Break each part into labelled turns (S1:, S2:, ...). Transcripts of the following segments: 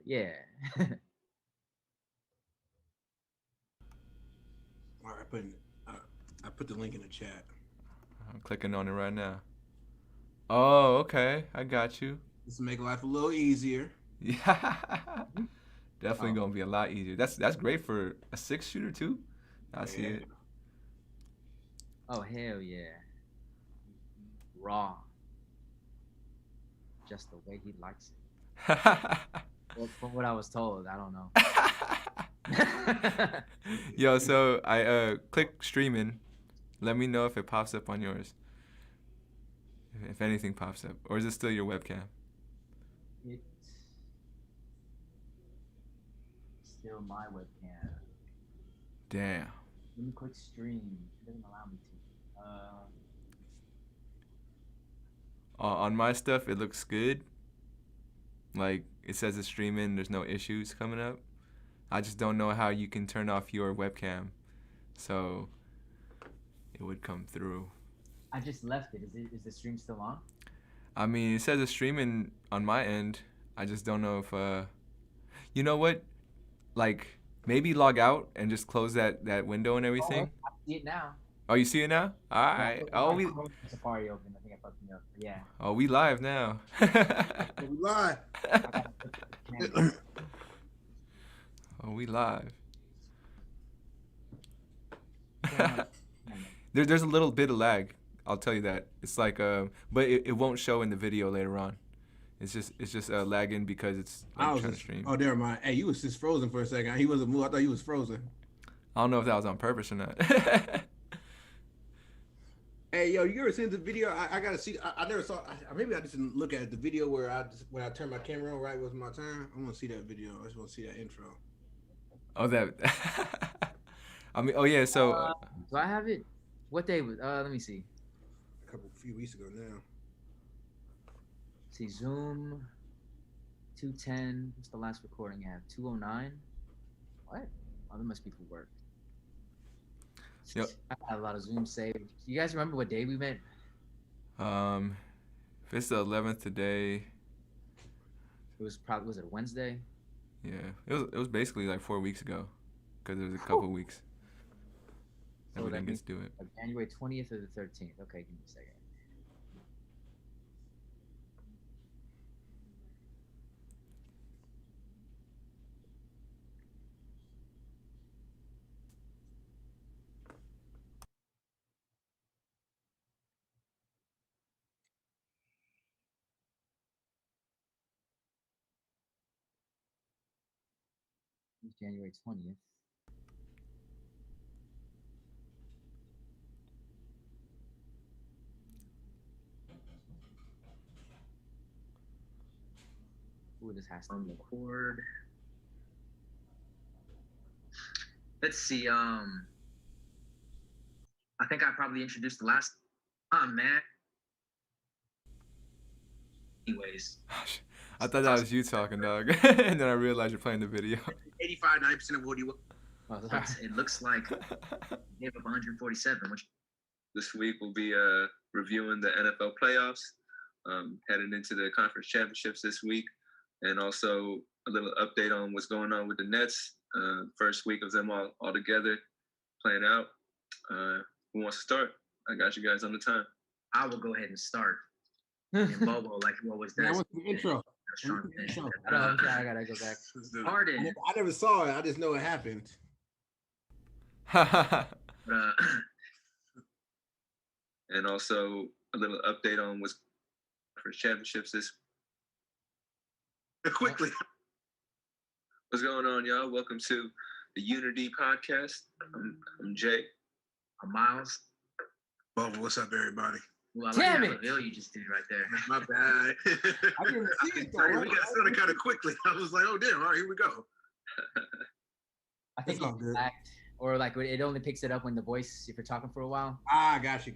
S1: Yeah.
S2: All right, uh, I put the link in the chat.
S3: I'm clicking on it right now. Oh, okay. I got you.
S2: This will make life a little easier.
S3: Yeah.
S1: Mhm.
S3: Definitely
S1: Oh,
S3: gonna be a lot easier. That's great for a six shooter too. I see
S2: Yeah.
S3: it.
S1: oh hell yeah. Raw, just the way he likes it. Well, from what I was told, I don't know.
S3: Yo, so I click streaming. Let me know if it pops up on yours. If anything pops up, or is it still your webcam?
S1: It's still my webcam.
S3: Damn.
S1: Let me click stream. It doesn't allow me to.
S3: On my stuff, it looks good. Like it says it's streaming. There's no issues coming up. I just don't know how you can turn off your webcam, so it would come through.
S1: I just left it. Is the stream still on?
S3: I mean, it says it's streaming on my end. I just don't know if you know what? Like maybe log out and just close that window and
S1: Oh,
S3: everything.
S1: I see it now.
S3: Oh, you see it now? All
S1: Yeah,
S3: right.
S1: I had Chrome and Safari open. I think I fucked me up. But yeah,
S3: We live now.
S2: We live.
S1: I gotta click the camera.
S3: We live.
S1: Still not camera.
S3: There's a little bit of lag. I'll tell you that. It's like but it won't show in the video later on. It's just lagging because it's
S2: I
S3: like
S2: was
S3: trying to
S2: just.
S3: stream.
S2: Oh, never mind. Hey, you was just frozen for a second. He wasn't moved. I thought you was frozen.
S3: I don't know if that was on purpose or not.
S2: Hey, yo, you ever seen the video? I gotta see. I never saw. Maybe I just didn't look at the video where when I turned my camera on. Right, was my time. I want to see that video. I just want to see that intro.
S3: Oh, that. I mean, oh yeah. So,
S1: Do I have it? What day was? Let me see.
S2: Few weeks ago now.
S1: See Zoom 210. What's the last recording I have? 209. What? Oh, that must be for work.
S3: yep.
S1: I have a lot of Zoom saved. You guys remember what day we met?
S3: Um, if it's the 11th today,
S1: It was probably was it a Wednesday?
S3: yeah, it was basically like 4 weeks ago, because there was a couple weeks that
S1: So
S3: we
S1: that
S3: didn't get
S1: means
S3: to do it.
S1: January 20th or the 13th. Okay, give me a second. It's January 20th. Ooh, this has to record. Let's see. I think I probably introduced the last time, man. Anyways,
S3: I thought that was you talking, dog, and then I realized you're playing the video.
S2: 85, 90% of what you.
S1: it looks like gave up 147, which
S4: This week we'll be reviewing the NFL playoffs, heading into the conference championships this week, and also a little update on what's going on with the Nets. First week of them all together playing out. Who wants to start? I got you guys on the time.
S1: I will go ahead and start. And Bobo, like he always
S2: Yeah,
S1: does.
S2: what's the intro?
S1: Strong finish.
S2: Intro.
S1: I gotta go back. Harden.
S2: I never saw it. I just know it happened.
S1: But,
S4: And also a little update on what's for championships this quickly. What's going on, y'all? Welcome to the Unity Podcast. I'm Jay.
S1: I'm Miles.
S2: Well, what's up, everybody?
S1: Well, I Damn like it! that reveal you just did right there.
S4: My bad.
S2: I didn't see it though.
S4: Sorry,
S2: We got started kind of quickly. I was like, oh damn! All right, here we go.
S1: I think
S2: It's all
S1: it's
S2: good.
S1: blacked, or like it only picks it up when the voice, if you're talking for a while.
S2: Got you.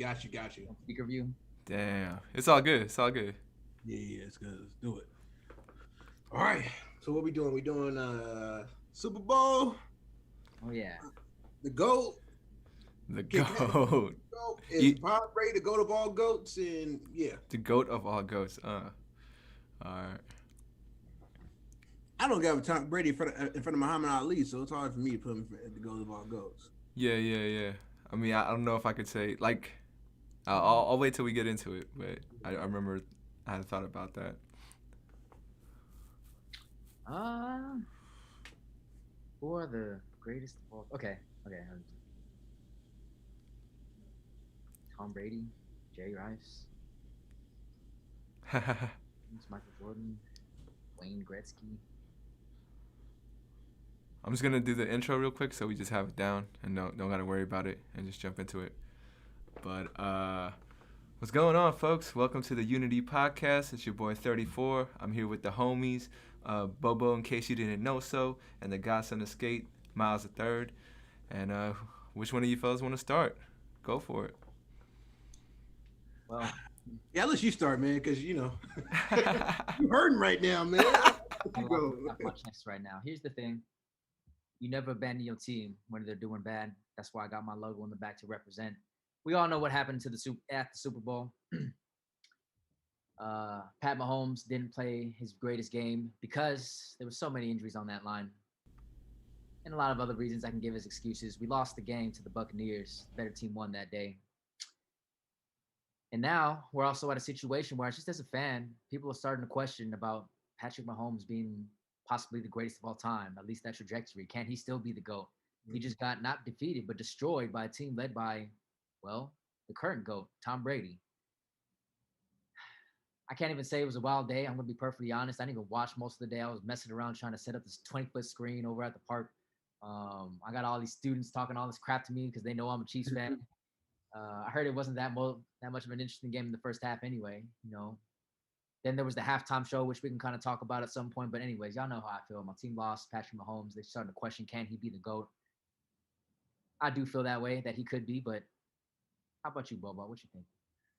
S1: Speaker view.
S3: Damn, it's all good. It's all good.
S2: Yeah, it's good. Let's do it. All right. So what we doing? We doing Super Bowl.
S1: Oh yeah.
S2: The GOAT.
S3: The
S2: Kick
S3: goat,
S2: GOAT is
S3: You-
S2: Tom Brady, the GOAT of all goats, and yeah.
S3: the goat of all goats. All right.
S2: I don't got Tom Brady in front of Muhammad Ali, so it's hard for me to put him at the goal of all goals.
S3: Yeah. I mean, I don't know if I could say like. I'll wait till we get into it, but I remember I had thought about that.
S1: Who are the greatest of all? Okay. Tom Brady, Jerry Rice, Michael Jordan, Wayne Gretzky.
S3: I'm just gonna do the intro real quick so we just have it down and don't gotta worry about it and just jump into it. But what's going on, folks? Welcome to the Unity Podcast. It's your boy 34. I'm here with the homies, Bobo, in case you didn't know so, and the Godson of Skate, Miles III. And which one of you fellas want to start? Go for it.
S1: Well,
S2: yeah, let you start, man, because you know you're hurting right now, man.
S1: I'm my chest right now. Here's the thing: you never abandon your team when they're doing bad. That's why I got my logo in the back to represent. We all know what happened to the Super Bowl. Pat Mahomes didn't play his greatest game because there were so many injuries on that line, and a lot of other reasons I can give as excuses. We lost the game to the Buccaneers. The better team won that day. And now we're also at a situation where, just as a fan, people are starting to question about Patrick Mahomes being possibly the greatest of all time, at least that trajectory. Can he still be the GOAT? He just got not defeated, but destroyed by a team led by, well, the current GOAT, Tom Brady. I can't even say it was a wild day. I'm going to be perfectly honest. I didn't even watch most of the day. I was messing around trying to set up this 20-foot screen over at the park. I got all these students talking all this crap to me because they know I'm a Chiefs fan. I heard it wasn't that much of an interesting game in the first half anyway, you know. Then there was the halftime show, which we can kind of talk about at some point. But anyways, y'all know how I feel. My team lost. Patrick Mahomes, they started to question, can he be the GOAT? I do feel that way, that he could be. But how about you, Bobo? What you think?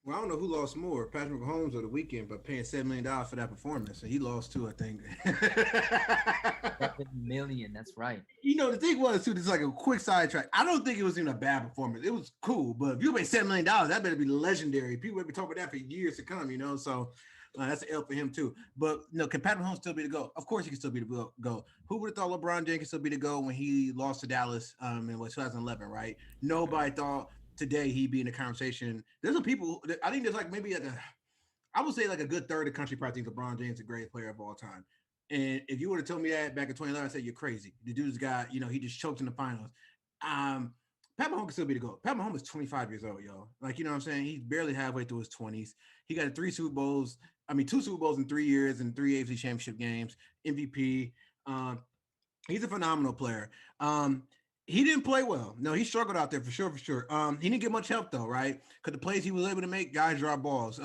S2: Well, I don't know who lost more, Patrick Mahomes or the Weeknd, but paying $7 million for that performance, and he lost too, I think.
S1: $7 million, that's right.
S2: You know, the thing was too. This is like a quick sidetrack. I don't think it was even a bad performance. It was cool, but if you pay $7 million, that better be legendary. People will be talking about that for years to come. You know, so that's an L for him too. But no, can Patrick Mahomes still be the GOAT? Of course, he can still be the GOAT. Who would have thought LeBron James could still be the GOAT when he lost to Dallas in 2011? Right? Nobody thought today he'd be in the conversation. There's some people. I think there's like maybe I would say like a good third of the country probably thinks LeBron James is the greatest player of all time. And if you would have told me that back in 2011, I'd say you're crazy. The dude's got, you know, he just choked in the finals. Pat Mahomes can still be the GOAT. Pat Mahomes is 25 years old, y'all. Like, you know what I'm saying? He's barely halfway through his 20s. He got 2 Super Bowls in 3 years and 3 AFC Championship games, MVP. He's a phenomenal player. He didn't play well. No, he struggled out there for sure. He didn't get much help though, right? Because the plays he was able to make, guys drop balls.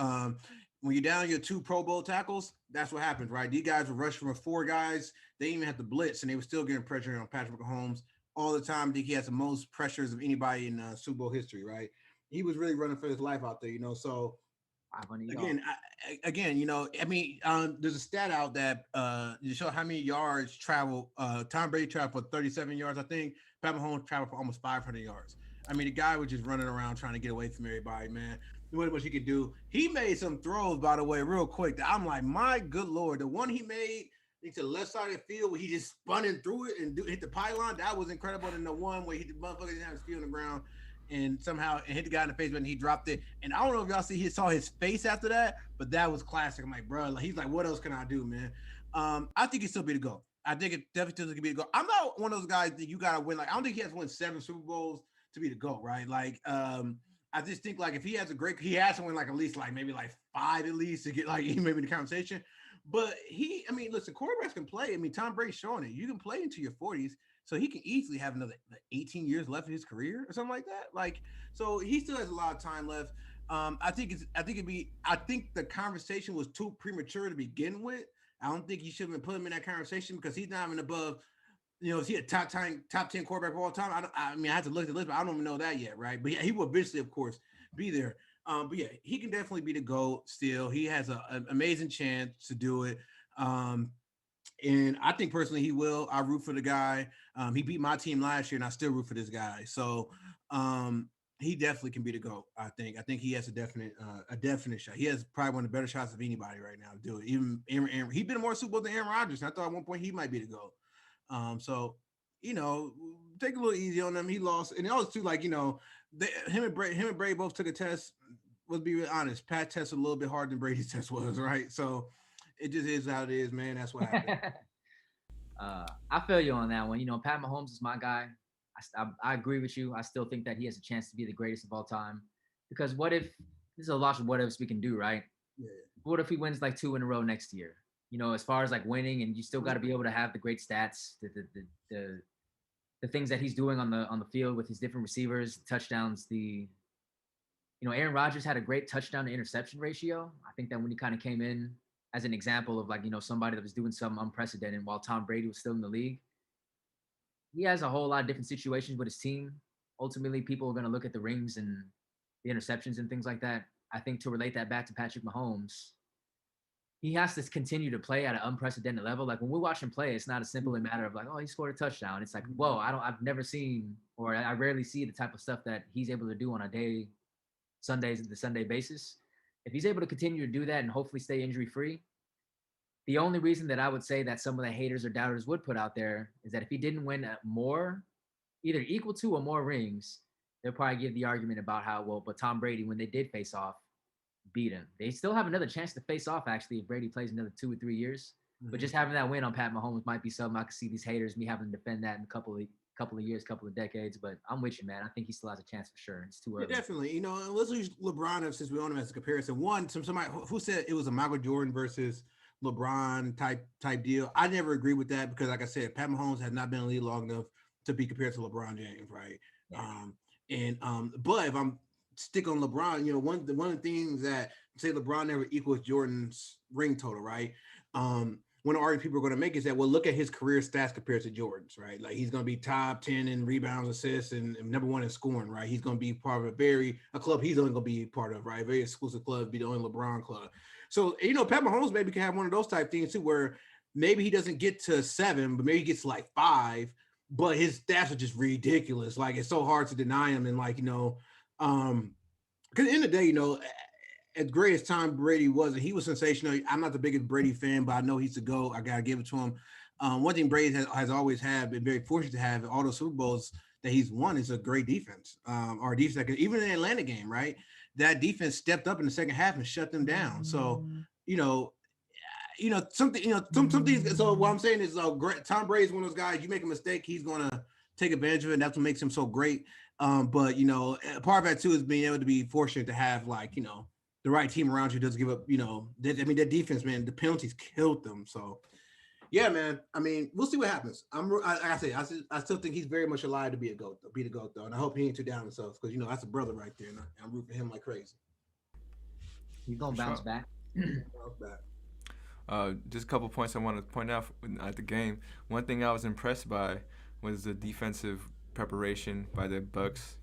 S2: When you're down your 2 Pro Bowl tackles, that's what happens, right? These guys were rushing from 4 guys. They even had to blitz, and they were still getting pressure on Patrick Mahomes all the time. I think he has the most pressures of anybody in Super Bowl history, right? He was really running for his life out there, you know. So again, you know, I mean, there's a stat out that to show how many yards travel. Tom Brady traveled for 37 yards, I think. Pat Mahomes traveled for almost 500 yards. I mean, the guy was just running around trying to get away from everybody, man. What much he could do. He made some throws, by the way, real quick. That I'm like, my good Lord. The one he made to the left side of the field where he just spun and threw it and hit the pylon, that was incredible. And the one where he hit the motherfucker didn't have his feet on the ground and somehow hit the guy in the face when he dropped it. And I don't know if y'all saw his face after that, but that was classic. I'm like, bro, he's like, what else can I do, man? I think he still be the GOAT. I think it definitely could be the GOAT. I'm not one of those guys that you gotta win. Like, I don't think he has to win 7 Super Bowls to be the GOAT, right? Like, I just think like if he has he has to win like at least like maybe like 5 at least to get like maybe the conversation. But I mean, listen, quarterbacks can play. I mean, Tom Brady's showing it. You can play into your 40s, so he can easily have another 18 years left in his career or something like that. Like, so he still has a lot of time left. I think the conversation was too premature to begin with. I don't think you should have put him in that conversation because he's not even above. You know, is he a top 10 quarterback of all time? I mean, I have to look at the list, but I don't even know that yet, right? But yeah, he will eventually, of course, be there. But yeah, he can definitely be the GOAT still. He has an amazing chance to do it. And I think personally he will. I root for the guy. He beat my team last year, and I still root for this guy. So he definitely can be the GOAT. I think he has a definite shot. He has probably one of the better shots of anybody right now to do it. Even Aaron, he's been more Super Bowl than Aaron Rodgers. And I thought at one point he might be the GOAT. So take a little easy on him. He lost, and also too, like him and Brady both took a test. Let's be real honest. Pat test was a little bit harder than Brady's test was, right? So it just is how it is, man. That's what happened.
S1: I feel you on that one. Pat Mahomes is my guy. I agree with you. I still think that he has a chance to be the greatest of all time. Because what if there's a lot of what ifs we can do, right?
S2: Yeah.
S1: What if he wins like 2 in a row next year? As far as like winning, and you still got to be able to have the great stats, the things that he's doing on the field with his different receivers, touchdowns. Aaron Rodgers had a great touchdown to interception ratio. I think that when he kind of came in as an example of somebody that was doing something unprecedented while Tom Brady was still in the league. He has a whole lot of different situations with his team. Ultimately, people are going to look at the rings and the interceptions and things like that. I think to relate that back to Patrick Mahomes, he has to continue to play at an unprecedented level. Like when we watch him play, it's not a simple matter of like, oh, he scored a touchdown. It's like, whoa, I've never seen, or I rarely see the type of stuff that he's able to do on the Sunday basis. If he's able to continue to do that and hopefully stay injury free, the only reason that I would say that some of the haters or doubters would put out there is that if he didn't win more, either equal to or more rings, they'll probably give the argument about how, but Tom Brady, when they did face off, beat him. They still have another chance to face off, actually, if Brady plays another 2 or 3 years. Mm-hmm. But just having that win on Pat Mahomes might be something I could see these haters, me having to defend that in a couple of years, couple of decades. But I'm with you, man. I think he still has a chance for sure. It's too early.
S2: Yeah, definitely. Let's use LeBron since we own him as a comparison. Somebody who said it was a Michael Jordan versus LeBron type deal. I never agree with that because, like I said, Pat Mahomes has not been in the league long enough to be compared to LeBron James, right? Yeah. But if I'm stick on LeBron, one of the things that say LeBron never equals Jordan's ring total, right? One of the arguments people are going to make is that, look at his career stats compared to Jordan's, right? Like he's going to be top 10 in rebounds, assists, and number 1 in scoring, right? He's going to be part of a club he's only going to be part of, right? A very exclusive club, be the only LeBron club. So, Pat Mahomes maybe can have one of those type things too, where maybe he doesn't get to 7, but maybe he gets to like 5, but his stats are just ridiculous. Like it's so hard to deny him. And because at the end of the day, as great as Tom Brady was, and he was sensational. I'm not the biggest Brady fan, but I know he's the GOAT. I gotta give it to him. One thing Brady has always had, been very fortunate to have all those Super Bowls that he's won, is a great defense. Our defense, even in the Atlanta game, right? That defense stepped up in the second half and shut them down. So, something. So what I'm saying is, Tom Brady is one of those guys. You make a mistake, he's gonna take advantage of it. And that's what makes him so great. But part of that too is being able to be fortunate to have the right team around you. Doesn't give up. That defense, man, the penalties killed them. So. Yeah, man. I mean, we'll see what happens. I still think he's very much alive to be the GOAT, though. And I hope he ain't too down himself because, that's a brother right there. And I'm rooting for him like crazy.
S1: He's going to bounce back.
S3: Just a couple points I want to point out at the game. One thing I was impressed by was the defensive preparation by the Bucs.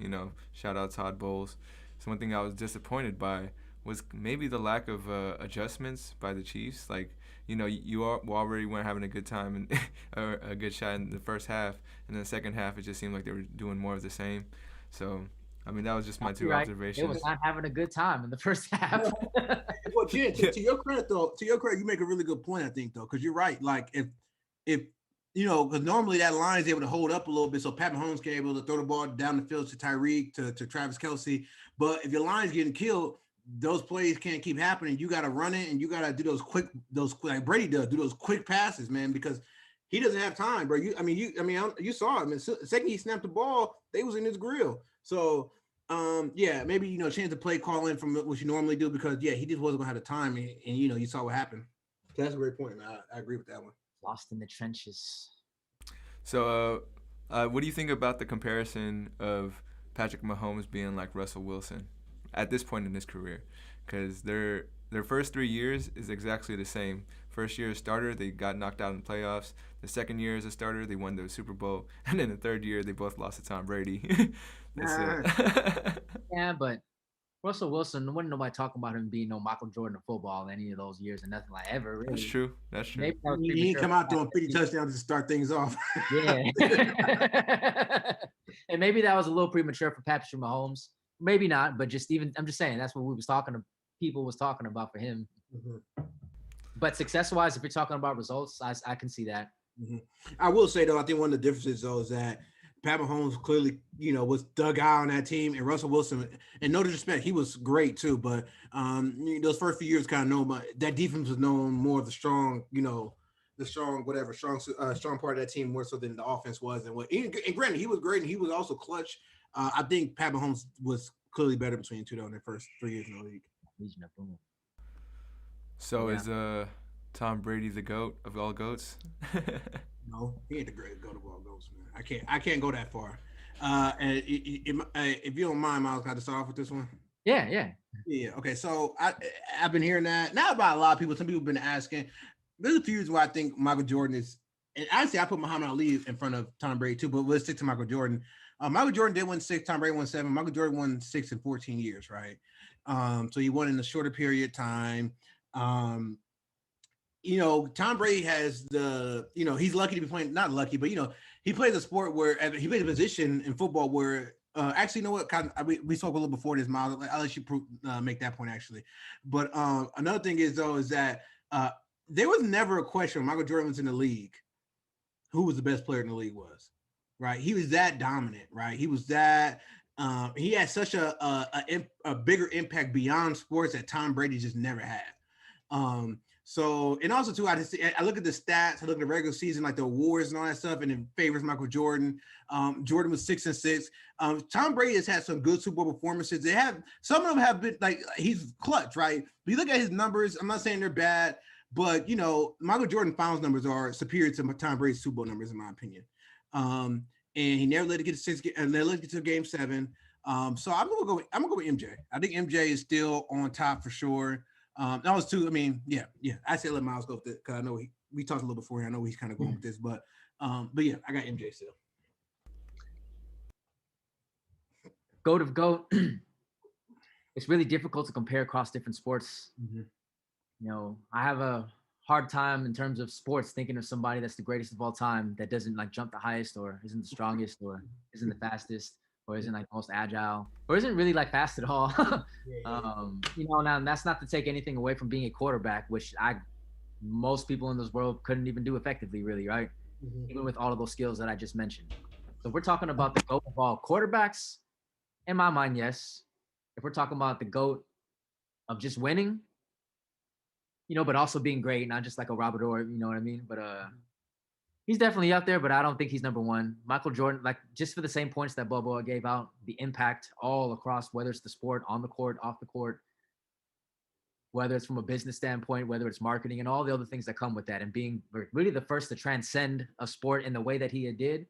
S3: Shout out Todd Bowles. So one thing I was disappointed by was maybe the lack of adjustments by the Chiefs. Like, you already weren't having a good time and a good shot in the first half, and then the second half it just seemed like they were doing more of the same. So, I mean, that was just my two observations.
S1: They was not having a good time in the first half.
S2: Well, Jen, to your credit, you make a really good point, I think, though, because you're right. Like, if because normally that line is able to hold up a little bit, so Pat Mahomes can be able to throw the ball down the field to Tyreek, to Travis Kelce. But if your line's getting killed, those plays can't keep happening. You got to run it, and you got to do those quick, like Brady does, do those quick passes, man, because he doesn't have time, bro. You saw it. The second he snapped the ball, they was in his grill. So, maybe change the play call in from what you normally do because he just wasn't gonna have the time, and you saw what happened. So that's a great point, man. I agree with that one.
S1: Lost in the trenches.
S3: So, what do you think about the comparison of Patrick Mahomes being like Russell Wilson at this point in his career? Because their first 3 years is exactly the same. First year as starter, they got knocked out in the playoffs. The second year as a starter, they won the Super Bowl. And then the third year, they both lost to Tom Brady. That's it.
S1: Yeah, but Russell Wilson, wasn't nobody talking about him being no Michael Jordan of football any of those years and nothing like ever. Really.
S3: That's true.
S2: Maybe he didn't come out doing 50 touchdowns to start things off.
S1: Yeah. And maybe that was a little premature for Patrick Mahomes. maybe not, but just even I'm just saying that's what people was talking about for him.
S2: Mhm.
S1: But success-wise, if you're talking about results, I can see that.
S2: Mhm. I will say though, I think one of the differences though is that Pat Mahomes clearly, was dug out on that team, and Russell Wilson, and no disrespect, he was great too, but those first few years kind of known, but that defense was known more of the strong, the strong whatever strong part of that team more so than the offense was, and granted he was great and he was also clutch. I think Pat Mahomes was clearly better between the two though in their first 3 years in the league.
S3: So
S1: Yeah.
S3: is Tom Brady the GOAT of all GOATs?
S2: No, he ain't the great go to ball goes, man. I can't go that far. And if you don't mind, Miles, got to start off with this one.
S1: Yeah.
S2: Yeah. Okay. So I've been hearing that not about a lot of people. Some people have been asking. There's a few reasons why I think Michael Jordan is, and honestly, I put Muhammad Ali in front of Tom Brady too. But let's stick to Michael Jordan. Michael Jordan did win 6. Tom Brady won 7. Michael Jordan won 6 in 14 years, right? So he won in a shorter period of time. Tom Brady has he's lucky to be playing, not lucky, but he plays a sport where he plays a position in football where actually, you know what? We spoke a little before this, Miles. I'll let you make that point actually. But another thing is that there was never a question when Michael Jordan was in the league who was the best player in the league was, right? He was that dominant, right? He was that. He had such a bigger impact beyond sports that Tom Brady just never had. So, and also too, I look at the stats, I look at the regular season, like the awards and all that stuff, and it favors Michael Jordan. Jordan was 6-6. Tom Brady has had some good Super Bowl performances. Some of them have been like he's clutch, right? But you look at his numbers, I'm not saying they're bad, but Michael Jordan finals numbers are superior to Tom Brady's Super Bowl numbers, in my opinion. And he never let it get to 6, and never let it get to Game 7. So I'm gonna go with MJ. I think MJ is still on top for sure. That was two. I mean, yeah. I said let Miles go with it because I know we talked a little before. I know he's kind of going with this, but yeah, I got MJ still.
S1: GOAT of GOAT. It's really difficult to compare across different sports.
S2: Mm-hmm.
S1: I have a hard time in terms of sports thinking of somebody that's the greatest of all time that doesn't like jump the highest or isn't the strongest or isn't the fastest or isn't like the most agile or isn't really like fast at all. Now that's not to take anything away from being a quarterback, which most people in this world couldn't even do effectively, really, right?
S2: Mm-hmm.
S1: Even with all of those skills that I just mentioned. So if we're talking about the GOAT of all quarterbacks, in my mind, yes. If we're talking about the GOAT of just winning, but also being great, not just like a Robert Orr, you know what I mean? But he's definitely up there, but I don't think he's number one. Michael Jordan, like just for the same points that Bobo gave out, the impact all across, whether it's the sport, on the court, off the court, whether it's from a business standpoint, whether it's marketing and all the other things that come with that, and being really the first to transcend a sport in the way that he did.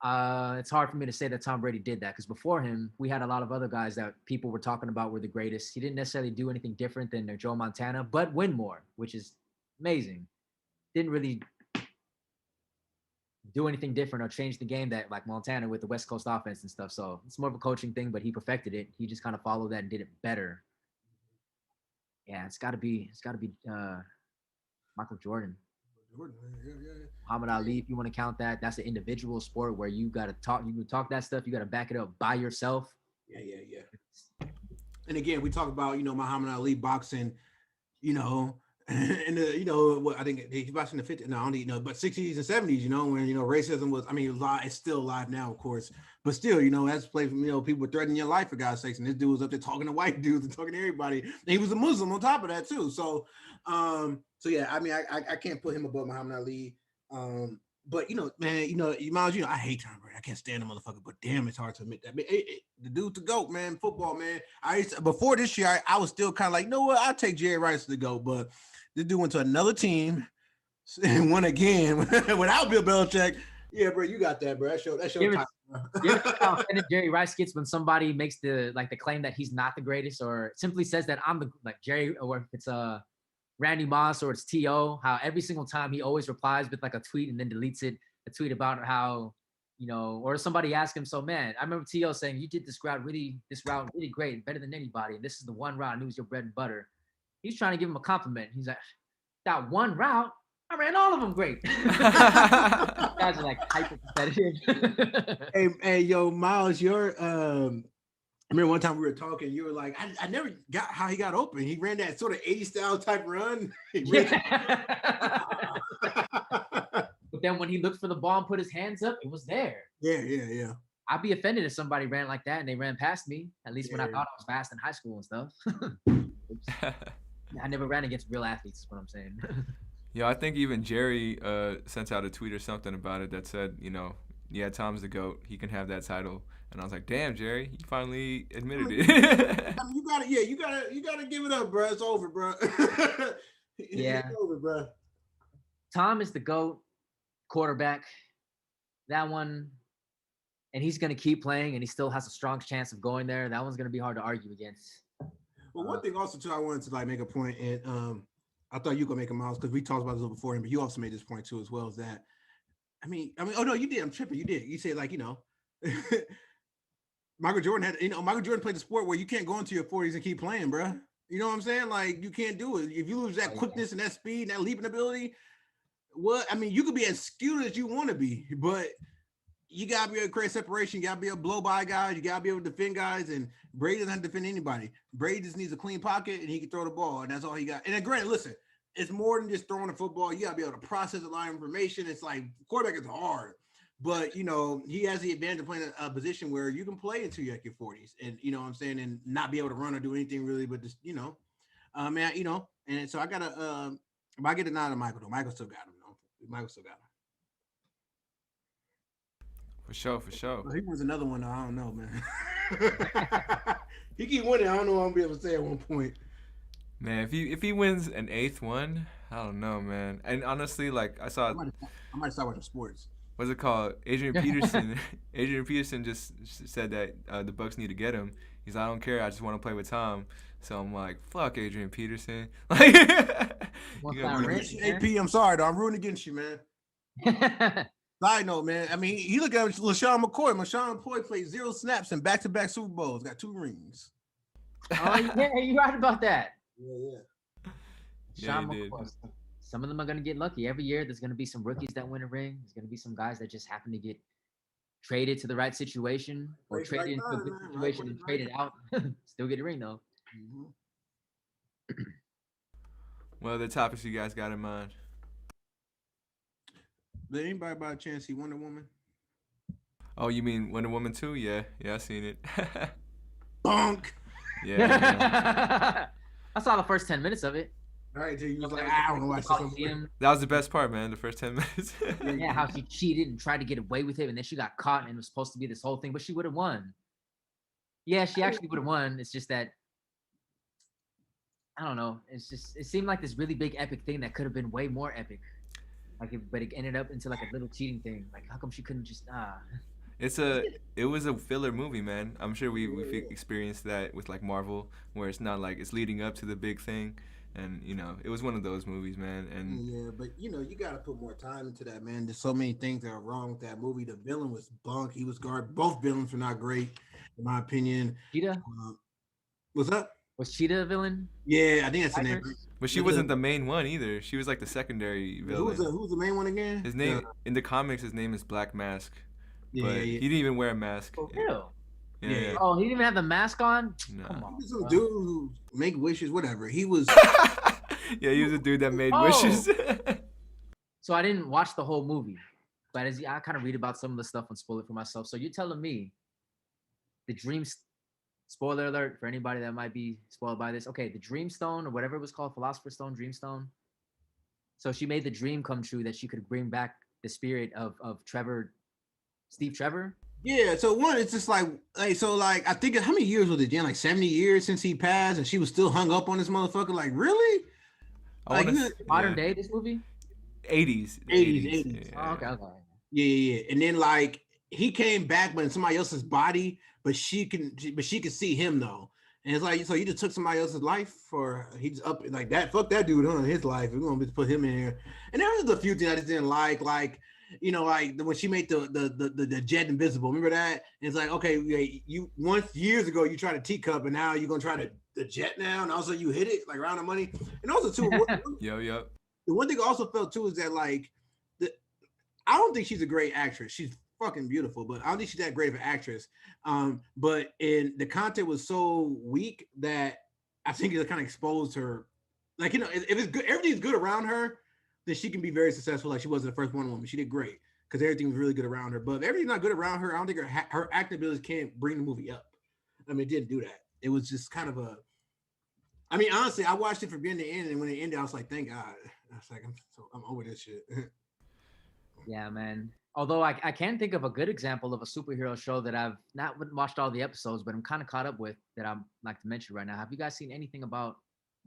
S1: It's hard for me to say that Tom Brady did that because before him, we had a lot of other guys that people were talking about were the greatest. He didn't necessarily do anything different than Joe Montana, but win more, which is amazing. Didn't really do anything different or change the game that like Montana with the West Coast offense and stuff. So it's more of a coaching thing, but he perfected it. He just kind of followed that and did it better. Yeah, it's got to be Michael Jordan. Muhammad Ali, if you want to count that, that's an individual sport where you got to talk. You can talk that stuff. You got to back it up by yourself.
S2: Yeah. And again, we talk about Muhammad Ali boxing, and what I think he boxed in the 50s, but 60s and 70s, when racism was, it's still alive now, of course, but still, as place people were threatening your life for God's sakes, and this dude was up there talking to white dudes and talking to everybody. And he was a Muslim on top of that too. So yeah, I can't put him above Muhammad Ali. But Miles, I hate Tom Brady. I can't stand the motherfucker. But damn, it's hard to admit that. The dude's the GOAT, man. Football, man. Before this year, I was still kind of like, I'll take Jerry Rice to the GOAT. But this dude went to another team and won again without Bill Belichick. Yeah, bro, you got that, bro. That's your time.
S1: You ever think how offended Jerry Rice gets when somebody makes the claim that he's not the greatest, or simply says that I'm the Jerry, or if it's Randy Moss or it's T.O., how every single time he always replies with like a tweet and then deletes it, a tweet about how, or somebody asked him, so man, I remember T.O. saying, you did this route really great, better than anybody. And this is the one route I knew was your bread and butter. He's trying to give him a compliment. He's like, that one route? I ran all of them great. Guys are like hyper competitive.
S2: Hey, yo, Miles, I remember one time we were talking, you were like, I never got how he got open. He ran that sort of 80 style type run.
S1: Yeah. But then when he looked for the ball and put his hands up, it was there.
S2: Yeah.
S1: I'd be offended if somebody ran like that and they ran past me, at least when I
S2: Yeah.
S1: thought I was fast in high school and stuff. Oops. I never ran against real athletes, is what I'm saying.
S3: Yeah, I think even Jerry sent out a tweet or something about it that said, yeah, Tom's the GOAT. He can have that title. And I was like, damn, Jerry, you finally admitted it.
S2: I mean, you gotta give it up, bro. It's over, bro.
S1: Yeah.
S2: It's over, bro.
S1: Tom is the GOAT quarterback. That one, and he's going to keep playing, and he still has a strong chance of going there. That one's going to be hard to argue against.
S2: Well, one thing also too, I wanted to make a point, and I thought you were gonna make a Miles because we talked about this a little before, but you also made this point too as well. Is that I mean, oh no, you did. I'm tripping. You did. You said Michael Jordan Michael Jordan played the sport where you can't go into your 40s and keep playing, bro. You know what I'm saying? Like you can't do it if you lose that quickness and that speed and that leaping ability. What I mean, you could be as skilled as you want to be, but you gotta be able to create separation. You gotta be able to blow by guys. You gotta be able to defend guys. And Brady doesn't have to defend anybody. Brady just needs a clean pocket and he can throw the ball, and that's all he got. And then, granted, listen, it's more than just throwing the football. You gotta be able to process a lot of information. It's like quarterback is hard, but he has the advantage of playing a position where you can play until you're at your 40s, and you know what I'm saying, and not be able to run or do anything really, but just and so I gotta if I get a nod to Michael though, Michael still got him though. Michael still got him.
S3: For sure.
S2: He wins another one though. I don't know, man. He keep winning. I don't know what I'm gonna be able to say at one point.
S3: Man, if he wins an 8th one, I don't know, man. And honestly, like I
S2: might start watching sports.
S3: What's it called? Adrian Peterson. Adrian Peterson just said that the Bucks need to get him. He's like, I don't care. I just want to play with Tom. So I'm like, fuck Adrian Peterson. Like,
S2: AP, I'm sorry though. I'm rooting against you, man. Side note, man. I mean, he look at LaShawn McCoy. LaShawn McCoy played 0 snaps in back-to-back Super Bowls. Got 2 rings.
S1: Oh yeah, you're right about that.
S2: Yeah.
S1: Sean McCoy. Some of them are going to get lucky. Every year, there's going to be some rookies that win a ring. There's going to be some guys that just happen to get traded to the right situation or traded into a good situation and traded out. Still get a ring, though.
S3: Mm-hmm. What other topics you guys got in mind?
S2: Did anybody by chance see Wonder Woman?
S3: Oh, you mean Wonder Woman 2? Yeah, I seen it.
S2: Bonk!
S3: Yeah.
S1: I saw the first 10 minutes of it.
S2: All right, dude, you was like, I don't know why
S3: that was the best part, man. The first 10 minutes.
S1: Yeah, how she cheated and tried to get away with it, and then she got caught, and it was supposed to be this whole thing, but she would have won. Yeah, she actually would have won. It's just that I don't know. It seemed like this really big epic thing that could have been way more epic. But it ended up into like a little cheating thing. Like, how come she couldn't just
S3: It was a filler movie, man. I'm sure we've experienced that with like Marvel, where it's not like it's leading up to the big thing. And it was one of those movies, man. And
S2: yeah, but you gotta put more time into that, man. There's so many things that are wrong with that movie. The villain was bunk. He was garbage. Both villains were not great, in my opinion.
S1: Cheetah?
S2: What's up?
S1: Was Cheetah a villain?
S2: Yeah, I think that's the name.
S3: But she wasn't the main one either. She was like the secondary villain.
S2: Who's the main one again?
S3: His name in the comics, his name is Black Mask.
S2: Yeah,
S3: but he didn't even wear a mask.
S1: For real?
S3: Yeah.
S1: Oh, he didn't even have the mask on?
S3: No.
S1: Come on,
S2: he was some dude who make wishes, whatever. He was.
S3: Yeah, he was a dude that made wishes.
S1: So I didn't watch the whole movie, but I kind of read about some of the stuff and spoil it for myself. So you're telling me the dreams. Spoiler alert for anybody that might be spoiled by this. Okay, the Dream Stone or whatever it was called, Philosopher's Stone, Dream Stone. So she made the dream come true that she could bring back the spirit of Steve Trevor.
S2: Yeah, so one, it's just like I think how many years was it, Jen? Like 70 years since he passed, and she was still hung up on this motherfucker. Like, really?
S1: Modern day, this movie?
S3: 80s.
S2: Yeah.
S1: Oh, okay.
S2: Yeah. And then like he came back, but in somebody else's body, but she can see him though. And it's like, so you just took somebody else's life, or he's up like that. Fuck that dude, huh? His life. We're gonna put him in here. And there was a few things I just didn't like like when she made the jet invisible. Remember that? And it's like, okay, you once years ago you tried a teacup, and now you're gonna try the jet now, and also you hit it like around the money. And also too,
S3: Yep.
S2: the one thing I also felt too is that like I don't think she's a great actress. She's fucking beautiful, but I don't think she's that great of an actress. But in the content was so weak that I think it kind of exposed her. Like, you know, if it's good, everything's good around her, then she can be very successful. Like she was in the first Wonder Woman, she did great because everything was really good around her. But if everything's not good around her, I don't think her acting abilities can't bring the movie up. I mean, it didn't do that. It was just kind of a. I mean, honestly, I watched it from beginning to end, and when it ended, I was like, "Thank God." I was like, "I'm over this shit."
S1: Yeah, man. Although I can think of a good example of a superhero show that I've not watched all the episodes, but I'm kind of caught up with that I'd like to mention right now. Have you guys seen anything about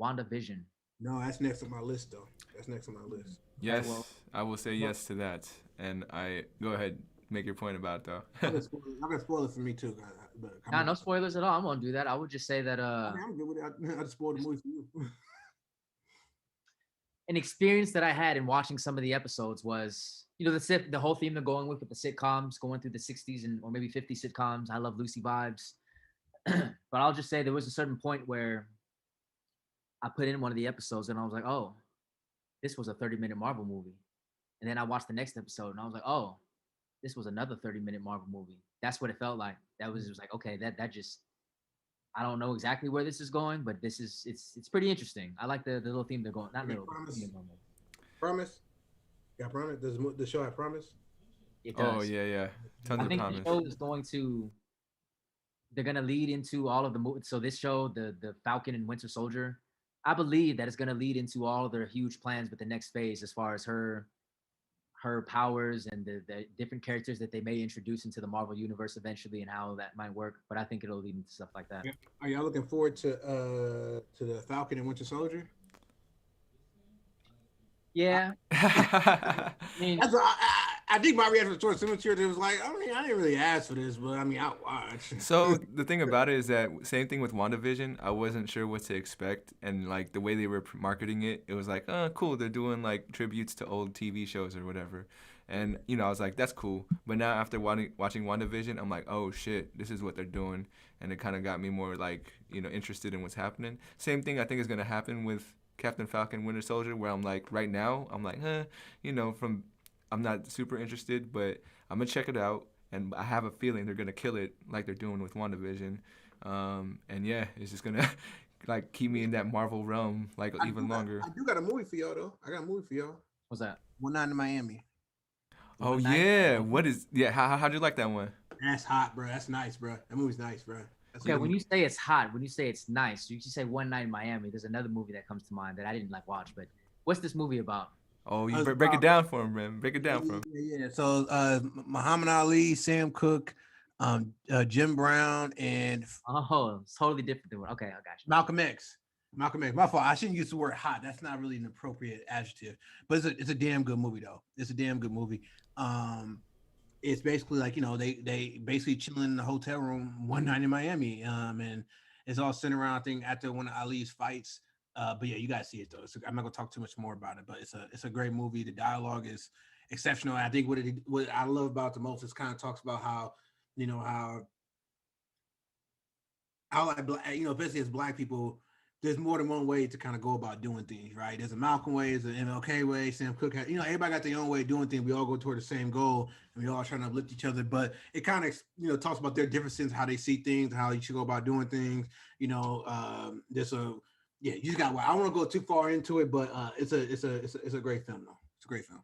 S1: WandaVision?
S2: No, that's next on my list, though. That's next on my list.
S3: Yes,
S1: well-
S3: I will say yes to that. And I go ahead, make your point about it though.
S2: I'm gonna spoil it for me too, guys. But come
S1: Nah,
S2: on.
S1: no spoilers at all. I'm gonna do that. I would just say that
S2: I mean, I'm good with it. I just spoiled the movie for you.
S1: an experience that I had in watching some of the episodes was, the whole theme they're going with the sitcoms, going through the 60s and or maybe 50 sitcoms. I love Lucy vibes. But I'll just say there was a certain point where I put in one of the episodes and I was like, oh, this was a 30-minute Marvel movie. And then I watched the next episode and I was like, oh, this was another 30-minute Marvel movie. That's what it felt like. It was like, okay, that just, I don't know exactly where this is going, but it's pretty interesting. I like the little theme they're going. Not little.
S2: Promise. Yeah, promise. Does the show have promise?
S1: It does.
S3: Oh yeah. Tons
S1: I
S3: of
S1: think
S3: promise.
S1: the show is going to. They're gonna lead into all of the movies. So this show, the Falcon and Winter Soldier, I believe that it's gonna lead into all of their huge plans with the next phase, as far as her powers and the different characters that they may introduce into the Marvel universe eventually, and how that might work. But I think it'll lead into stuff like that.
S2: Yeah. Are y'all looking forward to the Falcon and Winter Soldier?
S1: Yeah, I mean,
S2: That's I think my reaction was towards similar to it. It was like, I mean, I didn't really ask for this, but I mean, I watched.
S3: So the thing about it is that same thing with WandaVision. I wasn't sure what to expect, and like the way they were marketing it, it was like, oh, cool. They're doing like tributes to old TV shows or whatever, and I was like, that's cool. But now after watching WandaVision, I'm like, oh shit, this is what they're doing, and it kind of got me more like interested in what's happening. Same thing I think is gonna happen with Captain Falcon, Winter Soldier, where I'm like, right now, I'm like, I'm not super interested, but I'm gonna check it out, and I have a feeling they're gonna kill it like they're doing with WandaVision, and yeah, it's just gonna like keep me in that Marvel realm like even longer.
S2: I do got a movie for y'all though. I got a movie for y'all.
S1: what's that?
S2: One Night in Miami.
S3: Oh
S1: One Night-
S3: yeah, how'd you like that one?
S2: That's hot, bro. That's nice, bro. That movie's nice, bro.
S1: Okay, when you say it's hot, when you say it's nice, you say One Night in Miami. There's another movie that comes to mind that I didn't like watch, but what's this movie about?
S3: Oh, you break it down for him, man. Break it down for him.
S2: Yeah. So Muhammad Ali, Sam Cooke, Jim Brown, and
S1: Oh, it's totally different than what. Okay, I got you.
S2: Malcolm X. Malcolm X. My fault. I shouldn't use the word hot. That's not really an appropriate adjective. But it's a damn good movie though. It's a damn good movie. It's basically like they basically chilling in the hotel room one night in Miami. And it's all centered around I think after one of Ali's fights. But yeah, you guys see it though. I'm not gonna talk too much more about it, but it's a great movie. The dialogue is exceptional. I think what I love about the most is kind of talks about how like especially as Black people, there's more than one way to kind of go about doing things, right? There's a Malcolm way, there's an MLK way, Sam Cooke had, everybody got their own way of doing things. We all go toward the same goal and we all trying to uplift each other. But it kind of, talks about their differences, how they see things, how you should go about doing things. There's you just got, I don't want to go too far into it, but it's a great film though. It's a great film.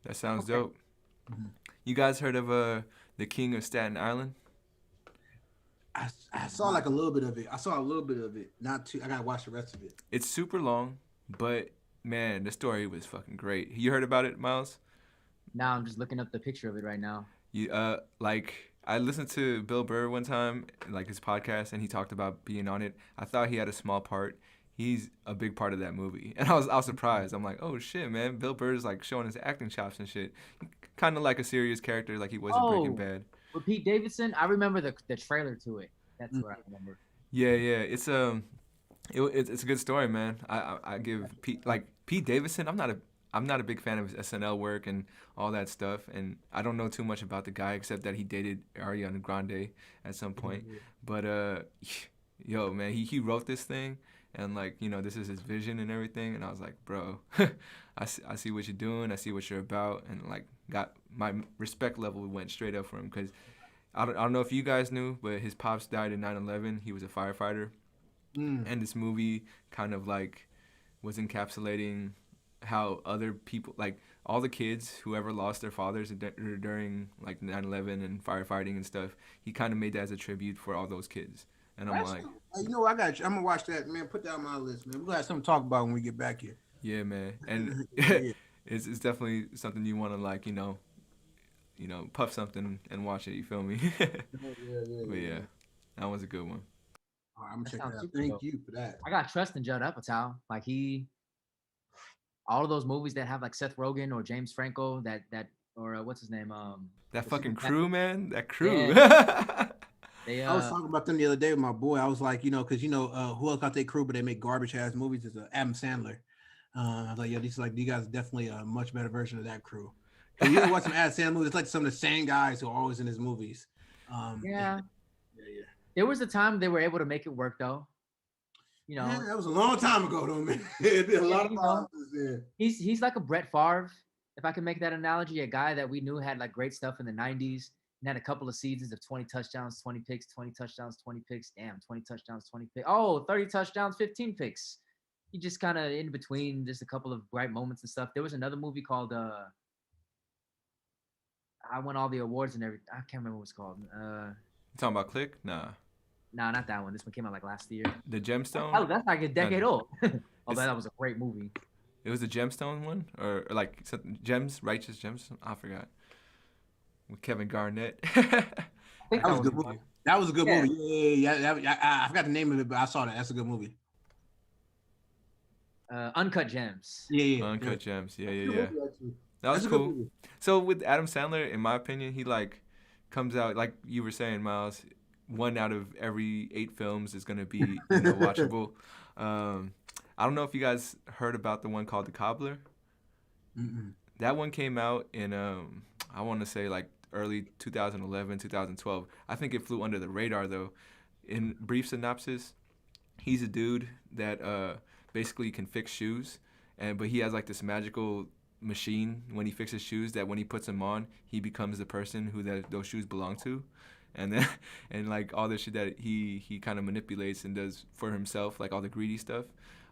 S3: That sounds dope. Mm-hmm. You guys heard of The King of Staten Island?
S2: I saw like a little bit of it. I saw a little bit of it. Not too. I gotta watch the rest of it.
S3: It's super long, but man, the story was fucking great. You heard about it, Miles?
S1: Now I'm just looking up the picture of it right now.
S3: I listened to Bill Burr one time, like his podcast, and he talked about being on it. I thought he had a small part. He's a big part of that movie, and I was surprised. I'm like, oh shit, man! Bill Burr's like showing his acting chops and shit, kind of like a serious character, like he was in Breaking Bad.
S1: With Pete Davidson, I remember the trailer to it. That's what I remember.
S3: Yeah, it's it's a good story, man. I give Pete Davidson. I'm not a big fan of his SNL work and all that stuff, and I don't know too much about the guy except that he dated Ariana Grande at some point. But yo, man, he wrote this thing, and like, you know, this is his vision and everything. And I was like, bro, I see what you're doing. I see what you're about. And like, got my respect level went straight up for him, because I don't know if you guys knew, but his pops died in 9/11. He was a firefighter. And this movie kind of like was encapsulating how other people, like all the kids who ever lost their fathers during like 9/11 and firefighting and stuff, he kind of made that as a tribute for all those kids. And I'm like,
S2: you know, I got you. I'm gonna watch that, man. Put that on my list, man. We're gonna have something to talk about when we get back here.
S3: yeah, man. And
S2: Yeah.
S3: it's definitely something you want to like, you know, puff something and watch it. You feel me? But yeah, that was a good one.
S2: All right, I'm gonna check
S1: sounds
S2: that out.
S1: super
S2: Thank
S1: dope.
S2: you for that.
S1: I got trust in Judd Apatow. Like all of those movies that have like Seth Rogen or James Franco, or what's his name?
S3: That
S1: the
S3: fucking
S1: Super-
S3: crew, man. That crew.
S1: They
S2: I was talking about them the other day with my boy. I was like, you know, because who else got their crew, but they make garbage ass movies? Is Adam Sandler. I was like, yeah, these you guys are definitely a much better version of that crew. You ever watch some Adam Sandler movies? It's like some of the same guys who are always in his movies.
S1: Yeah. There was a time they were able to make it work though. You know,
S2: Yeah, that was a long time ago, though, man. It's been a lot of times since then.
S1: he's like a Brett Favre, if I can make that analogy, a guy that we knew had like great stuff in the 90s and had a couple of seasons of 20 touchdowns, 20 picks, 20 touchdowns, 20 picks. Damn, 20 touchdowns, 20 picks. Oh, 30 touchdowns, 15 picks. He just kind of in between just a couple of bright moments and stuff. There was another movie called I won all the awards and everything. I can't remember what it's called.
S3: You talking about Click? Nah.
S1: Nah, not that one. This one came out like last year.
S3: The Gemstone?
S1: Oh, that's like a decade old. Although that was a great movie.
S3: It was the Gemstone one? Or like Gems? Righteous Gems? I forgot. With Kevin Garnett.
S1: I think
S2: That was a good movie. That was a good
S1: Yeah.
S2: movie. Yeah. I forgot the name of it, but I saw that. That's a good movie.
S1: Uncut Gems.
S2: Yeah.
S3: Uncut Gems. Yeah.
S2: Good movie, actually.
S3: That was
S2: That's a good
S3: cool.
S2: movie.
S3: So with Adam Sandler, in my opinion, he like comes out, like you were saying, Miles, 1 out of every 8 films is gonna be watchable. I don't know if you guys heard about the one called The Cobbler.
S2: Mm-mm.
S3: That one came out in I want to say like early 2011, 2012. I think it flew under the radar though. In brief synopsis, he's a dude that basically can fix shoes, but he has like this magical machine when he fixes shoes that when he puts them on, he becomes the person who those shoes belong to. And then and like all the shit that he kind of manipulates and does for himself, like all the greedy stuff.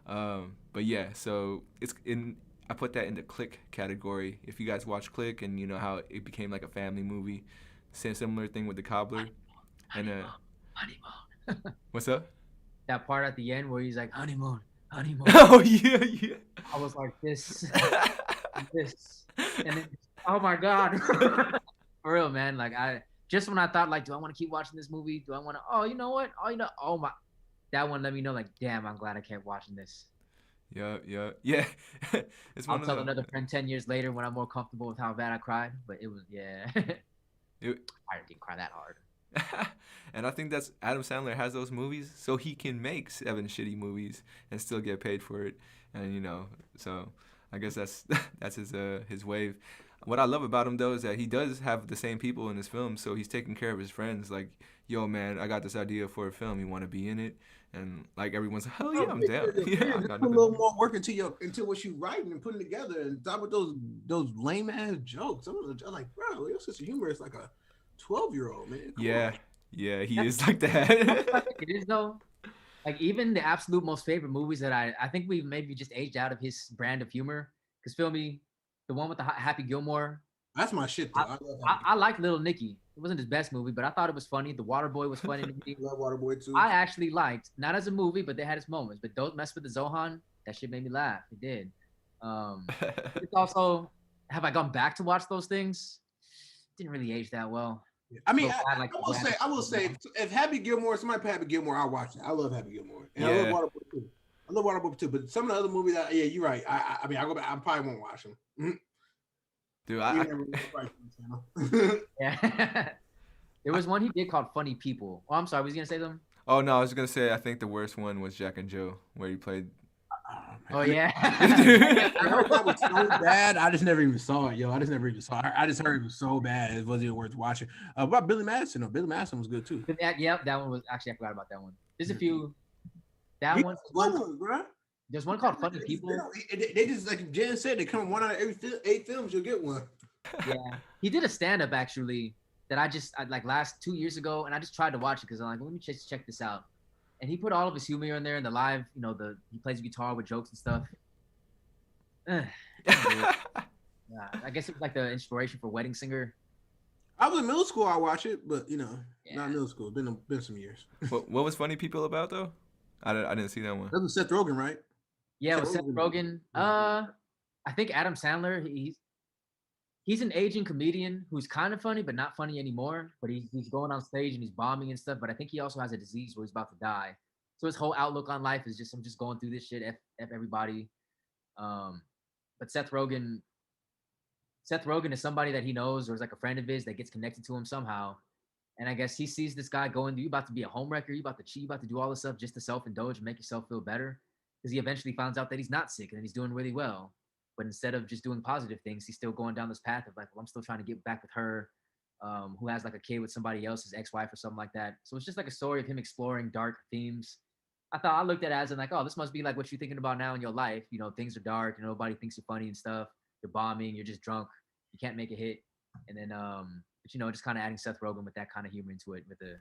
S3: But yeah, so I put that in the Click category. If you guys watch Click and you know how it became like a family movie, similar thing with The Cobbler.
S1: Honeymoon.
S3: What's up?
S1: That part at the end where he's like honeymoon.
S3: Oh yeah.
S1: I was like this, and then oh my god, for real, man. Like just when I thought like, do I want to keep watching this movie? Do I want to? Oh, you know what? Oh my, that one let me know like, damn, I'm glad I kept watching this.
S3: Yeah. It's
S1: I'll
S3: one
S1: tell
S3: of the,
S1: another friend 10 years later when I'm more comfortable with how bad I cried, but it was I didn't cry that hard.
S3: And I think that's Adam Sandler has those movies so he can make 7 shitty movies and still get paid for it. And you know, so I guess that's his wave. What I love about him though is that he does have the same people in his films, so he's taking care of his friends. Like, yo man, I got this idea for a film. You want to be in it? And like everyone's like, hell yeah, I'm down. Yeah, I got
S2: put a little more work into what you writing and putting together, and stop with those lame ass jokes. I'm like, bro, your sense of humor is like a 12-year-old, man. Come on.
S3: Yeah, he is like that.
S1: It is though. Like even the absolute most favorite movies that I think we've maybe just aged out of his brand of humor. Cause feel me, the one with the Happy Gilmore.
S2: That's my shit. Though.
S1: I like Little Nicky. It wasn't his best movie, but I thought it was funny. The Waterboy was funny to me.
S2: Love Waterboy too.
S1: I actually liked, not as a movie, but they had its moments. But Don't Mess with the Zohan, that shit made me laugh. It did. It's also, have I gone back to watch those things? Didn't really age that well.
S2: I mean,
S1: So
S2: I will say, if Happy Gilmore, somebody put Happy Gilmore, I'll watch it. I love Happy Gilmore, and I love Waterboy too. But some of the other movies, yeah, you're right. I mean, I go back. I probably won't watch them. Mm-hmm.
S3: Dude,
S1: yeah. There was one he did called Funny People. Oh, I'm sorry. Was you gonna say something?
S3: Oh no, I was gonna say I think the worst one was Jack and Jill, where he played.
S1: Oh yeah.
S2: That was so bad. I just never even saw it, yo. I just heard it was so bad. It wasn't even worth watching. What about Billy Madison? Billy Madison was good too.
S1: Yeah, that one was actually, I forgot about that one. There's a few. That one,
S2: bro.
S1: there's one called Funny People.
S2: They just like Jen said, they come one out of every 8 films, you'll get one.
S1: Yeah, he did a stand-up actually that I like last 2 years ago, and I just tried to watch it because I'm like, let me just check this out. And he put all of his humor in there in the live, he plays guitar with jokes and stuff. Yeah, I guess it was like the inspiration for Wedding Singer.
S2: I was in middle school, I watched it, but
S1: Yeah.
S2: not middle school. Been some years.
S3: What was Funny People about though? I didn't see that one.
S2: That was Seth Rogen, right?
S1: Yeah, with Seth Rogen. I think Adam Sandler. He's an aging comedian who's kind of funny, but not funny anymore. But he's going on stage and he's bombing and stuff. But I think he also has a disease where he's about to die. So his whole outlook on life is just, I'm just going through this shit. F everybody. But Seth Rogen is somebody that he knows or is like a friend of his that gets connected to him somehow. And I guess he sees this guy going, you about to be a homewrecker, you about to cheat, you about to do all this stuff just to self-indulge and make yourself feel better. Because he eventually finds out that he's not sick and that he's doing really well. But instead of just doing positive things, he's still going down this path of like, well, I'm still trying to get back with her, who has like a kid with somebody else's ex-wife or something like that. So it's just like a story of him exploring dark themes. I looked at it as in like, oh, this must be like what you're thinking about now in your life. Things are dark and nobody thinks you're funny and stuff. You're bombing, you're just drunk, you can't make a hit. And then, but just kind of adding Seth Rogen with that kind of humor into it with a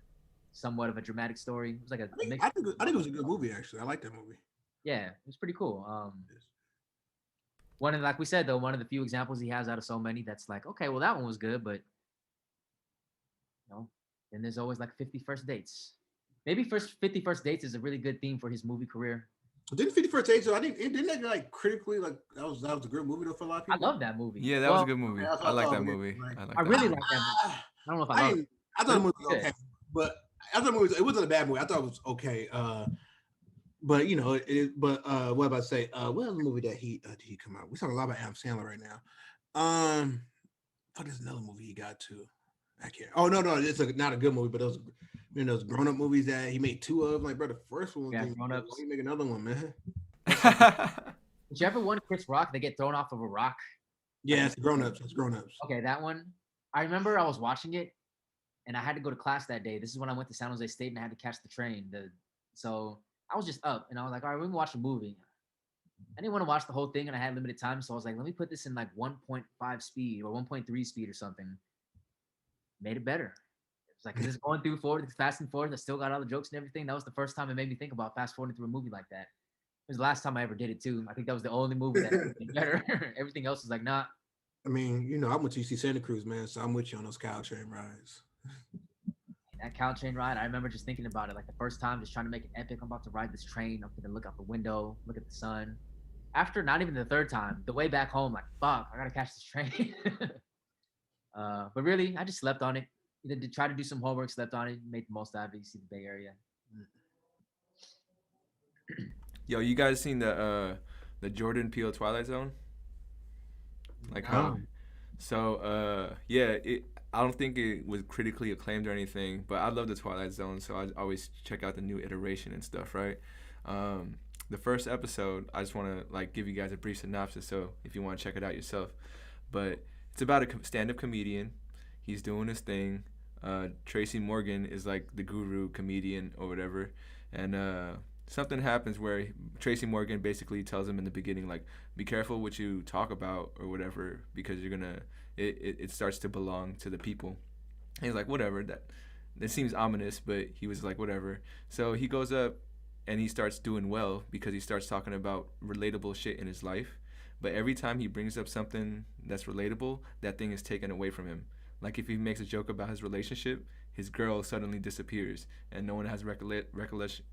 S1: somewhat of a dramatic story. It was like
S2: I think it was a good movie, actually. I like that movie.
S1: Yeah, it was pretty cool. Like we said though, one of the few examples he has out of so many that's like, okay, well that one was good, but then there's always like 50 First Dates. Maybe 50 First Dates is a really good theme for his movie career.
S2: Didn't 50 First Dates? I think didn't that like critically like that was a good movie though for a lot of people.
S1: I love that movie.
S3: Yeah, that was a good movie. I like that movie.
S1: I really like that movie. I don't know if I love it.
S2: I thought the movie was okay, but I thought the movie it wasn't a bad movie. I thought it was okay. But what about to say? What other movie that he did he come out? We talking a lot about Adam Sandler right now. I thought there's another movie he got to. I can't. Oh no, it's not a good movie, but those grown-up movies that he made 2 of. Like, bro, the first one.
S1: Yeah, grown-ups.
S2: Why you make another one, man?
S1: Whichever one, Chris Rock, they get thrown off of a rock.
S2: Yeah, it's grown-ups. It's grown-ups.
S1: Okay, that one. I remember I was watching it, and I had to go to class that day. This is when I went to San Jose State, and I had to catch the train. So I was just up, and I was like, all right, we're gonna watch a movie. I didn't want to watch the whole thing, and I had limited time, so I was like, let me put this in like 1.5 speed or 1.3 speed or something. Made it better. It was like, it's going through forward, it's fast and forward. I still got all the jokes and everything. That was the first time it made me think about fast forwarding through a movie like that. It was the last time I ever did it too. I think that was the only movie that did better. Everything else was like, nah.
S2: I mean, I went to UC Santa Cruz, man, so I'm with you on those cow train rides.
S1: That cow train ride, I remember just thinking about it. Like the first time, just trying to make it epic. I'm about to ride this train. I'm gonna look out the window, look at the sun. After not even the third time, the way back home, like, fuck, I gotta catch this train. But really, I just slept on it. Did try to do some homework, slept on it, made the most out of it. You see the Bay Area.
S3: Yo, you guys seen the Jordan Peele Twilight Zone? Like how? So I don't think it was critically acclaimed or anything, but I love the Twilight Zone, so I always check out the new iteration and stuff, right? The first episode, I just want to like give you guys a brief synopsis, so if you want to check it out yourself. But it's about a stand-up comedian. He's doing his thing. Tracy Morgan is like the guru comedian or whatever, and something happens where Tracy Morgan basically tells him in the beginning, like, be careful what you talk about or whatever, because you're gonna it starts to belong to the people. And he's like, whatever, that seems ominous, but he was like, whatever. So he goes up and he starts doing well because he starts talking about relatable shit in his life. But every time he brings up something that's relatable, that thing is taken away from him. Like if he makes a joke about his relationship, his girl suddenly disappears and no one has recollection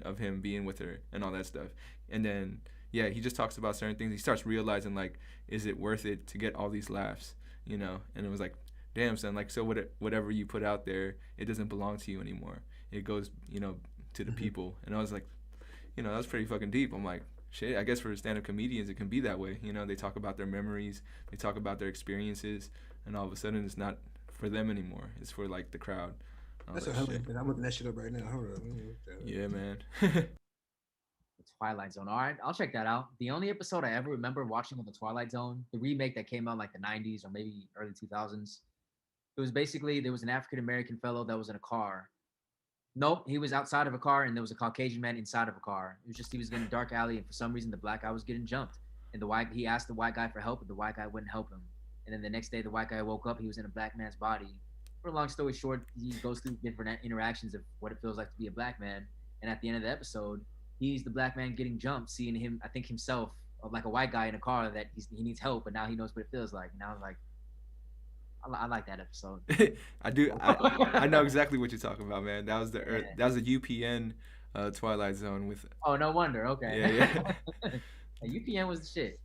S3: of him being with her and all that stuff. And then, yeah, he just talks about certain things. He starts realizing, like, is it worth it to get all these laughs, And it was like, damn, son, like, so whatever you put out there, it doesn't belong to you anymore. It goes, to the people. And I was like, that was pretty fucking deep. I'm like, shit, I guess for stand-up comedians, it can be that way. They talk about their memories, they talk about their experiences, and all of a sudden it's not for them anymore. It's for, like, the crowd.
S2: That's a hell of a I'm looking that shit up right now. Hold on.
S3: Yeah, man.
S1: The Twilight Zone. All right, I'll check that out. The only episode I ever remember watching of The Twilight Zone, the remake that came out like the 90s or maybe early 2000s, it was basically, there was an African-American fellow that was in a car. Nope, he was outside of a car, and there was a Caucasian man inside of a car. It was just he was in a dark alley, and for some reason, the black guy was getting jumped. And he asked the white guy for help, but the white guy wouldn't help him. And then the next day, the white guy woke up, he was in a black man's body. For a long story short, he goes through different interactions of what it feels like to be a black man. And at the end of the episode, he's the black man getting jumped, seeing him, I think himself, like a white guy in a car that he needs help, but now he knows what it feels like. And I was like, I like that episode.
S3: I do. I know exactly what you're talking about, man. That was the that was the UPN Twilight Zone with.
S1: Oh, no wonder. Okay.
S3: Yeah.
S1: UPN was the shit.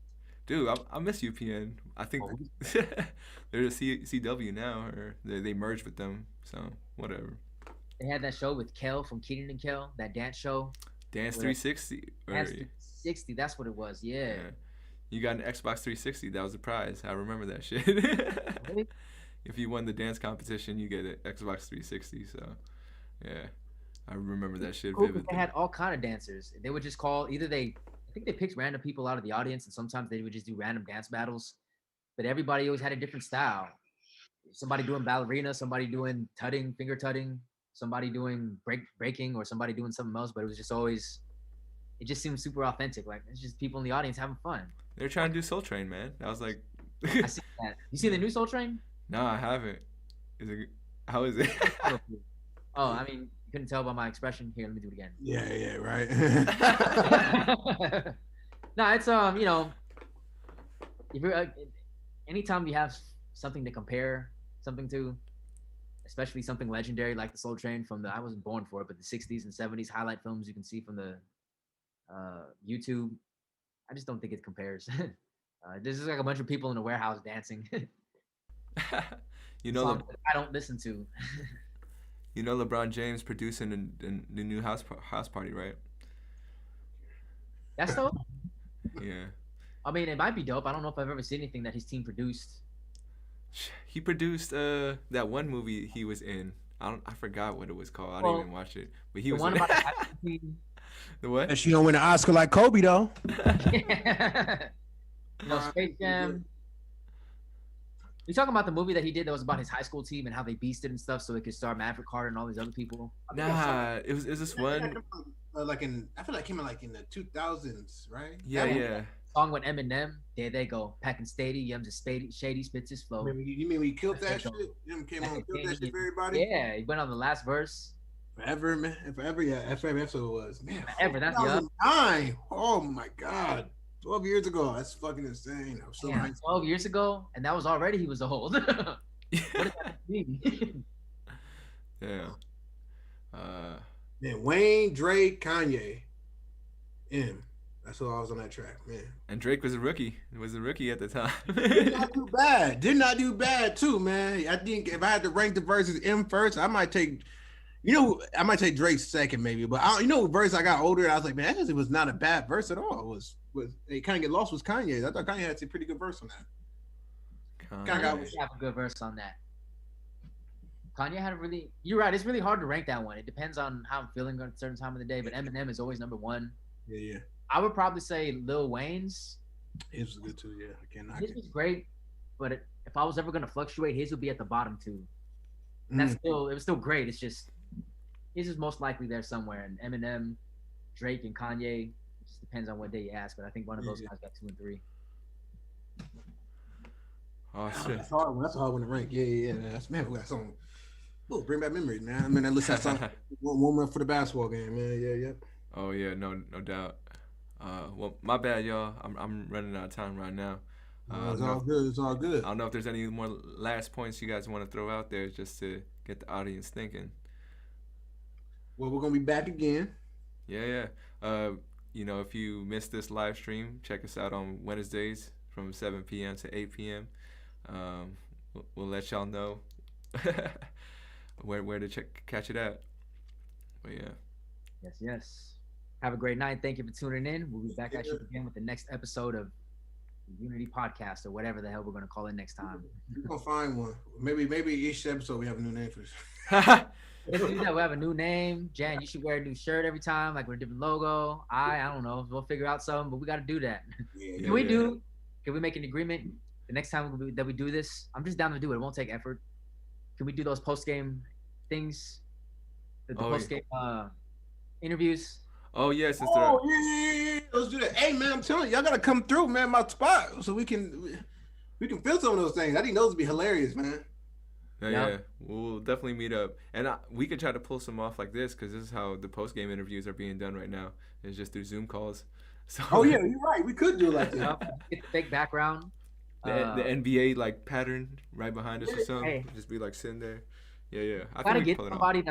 S3: Dude, I miss UPN. I think they're a CW now, or they merged with them. So whatever.
S1: They had that show with Kel from Kenan and Kel, that dance show.
S3: Dance 360.
S1: Dance 360. That's what it was. Yeah.
S3: You got an Xbox 360. That was the prize. I remember that shit.
S1: Really?
S3: If you won the dance competition, you get an Xbox 360. So, yeah, I remember that shit
S1: Cool,
S3: vividly.
S1: they had all kind of dancers. They would just call I think they picked random people out of the audience, and sometimes they would just do random dance battles. But everybody always had a different style. Somebody doing ballerina, somebody doing tutting, finger tutting, somebody doing breaking, or somebody doing something else. But it was just always, it just seemed super authentic. Like it's just people in the audience having fun.
S3: They're trying to do Soul Train, man. I was like,
S1: I see that. You see the new Soul Train?
S3: No, I haven't. Is it? How is it?
S1: Oh, I mean, you couldn't tell by my expression. Here, let me do it again.
S2: Yeah, right.
S1: No, it's if you're anytime you have something to compare something to, especially something legendary like the Soul Train from I wasn't born for it, but the 60s and 70s highlight films you can see from the YouTube, I just don't think it compares. There's just like a bunch of people in a warehouse dancing.
S3: Songs
S1: that I don't listen to.
S3: You know LeBron James producing the new house party, right?
S1: That's dope.
S3: Yeah.
S1: I mean, it might be dope. I don't know if I've ever seen anything that his team produced.
S3: He produced that one movie he was in. I forgot what it was called. I didn't even watch it. But he was in it. The what?
S2: And she don't win an Oscar like Kobe though.
S1: Space Jam. You talking about the movie that he did that was about his high school team and how they beasted and stuff so it could star Maverick Carter and all these other people?
S3: Nah, it was this one.
S2: I feel like it came out like in the 2000s, right?
S3: Yeah.
S1: Song with Eminem. There they go. Packing stadiums and shady spits his flow.
S2: You mean when he killed that shit? Him came on and killed that shit for everybody?
S1: Yeah, he went on the last verse.
S2: Forever, man. Forever, yeah. Forever episode was. Man,
S1: Forever, that's young.
S2: 2009. Oh my God. 12 years ago. That's fucking insane. I was so
S1: 12 years ago, and that was already he was old. What does that mean?
S3: Yeah.
S2: Man, Wayne, Drake, Kanye, M. That's who I was on that track, man.
S3: And Drake was a rookie. Was a rookie at the time.
S2: Did not do bad. Did not do bad too, man. I think if I had to rank the verses M first, I might take Drake second maybe. But verse I got older, I was like, man, it was not a bad verse at all. It was kind of get lost was Kanye's. I thought Kanye had a pretty good verse on that.
S1: Kanye have a good verse on that. Kanye had you're right. It's really hard to rank that one. It depends on how I'm feeling at a certain time of the day. But Eminem is always number one.
S2: Yeah.
S1: I would probably say Lil Wayne's.
S2: His was good too. Yeah,
S1: his was great, but if I was ever gonna fluctuate, his would be at the bottom too. And it was still great. It's just his is most likely there somewhere. And Eminem, Drake, and Kanye. It just depends on what day you ask. But I think one of those guys got 2 and 3.
S3: Oh shit.
S2: That's hard. That's a hard one to rank. Yeah. That's man. We got something. Oh, bring back memories, man. I mean, I listen to something warm up for the basketball game, man. Yeah.
S3: Oh yeah, no doubt. Well, my bad, y'all. I'm running out of time right now.
S2: It's all good.
S3: I don't know if there's any more last points you guys want to throw out there just to get the audience thinking.
S2: Well, we're gonna be back again.
S3: Yeah. If you missed this live stream, check us out on Wednesdays from 7 p.m. to 8 p.m. We'll let y'all know where to catch it at. But yeah.
S1: Yes. Have a great night. Thank you for tuning in. We'll be back at you again with the next episode of the Unity Podcast or whatever the hell we're going to call it next time.
S2: We're going to find one. Maybe each episode we have a new name for this.
S1: Let's do that. We'll have a new name. Jan, you should wear a new shirt every time, like with a different logo. I don't know. We'll figure out something, but we got to do that. Can we make an agreement the next time that we do this? I'm just down to do it. It won't take effort. Can we do those post-game things? The
S3: Oh,
S1: post game interviews.
S3: Oh yeah, since
S2: Oh yeah. Let's do that. Hey man, I'm telling you, y'all gotta come through, man. My spot, so we can film some of those things. I think those would be hilarious, man.
S3: yeah, we'll definitely meet up, and we could try to pull some off like this because this is how the post game interviews are being done right now. It's just through Zoom calls. So
S2: Oh yeah, you're right. We could do it like that.
S1: Yep. Get the fake background.
S3: the NBA like pattern right behind us or something.
S1: Hey.
S3: Just be like sitting there. Yeah, I
S1: Gotta
S3: think we
S1: get
S3: pull it off.
S1: somebody that's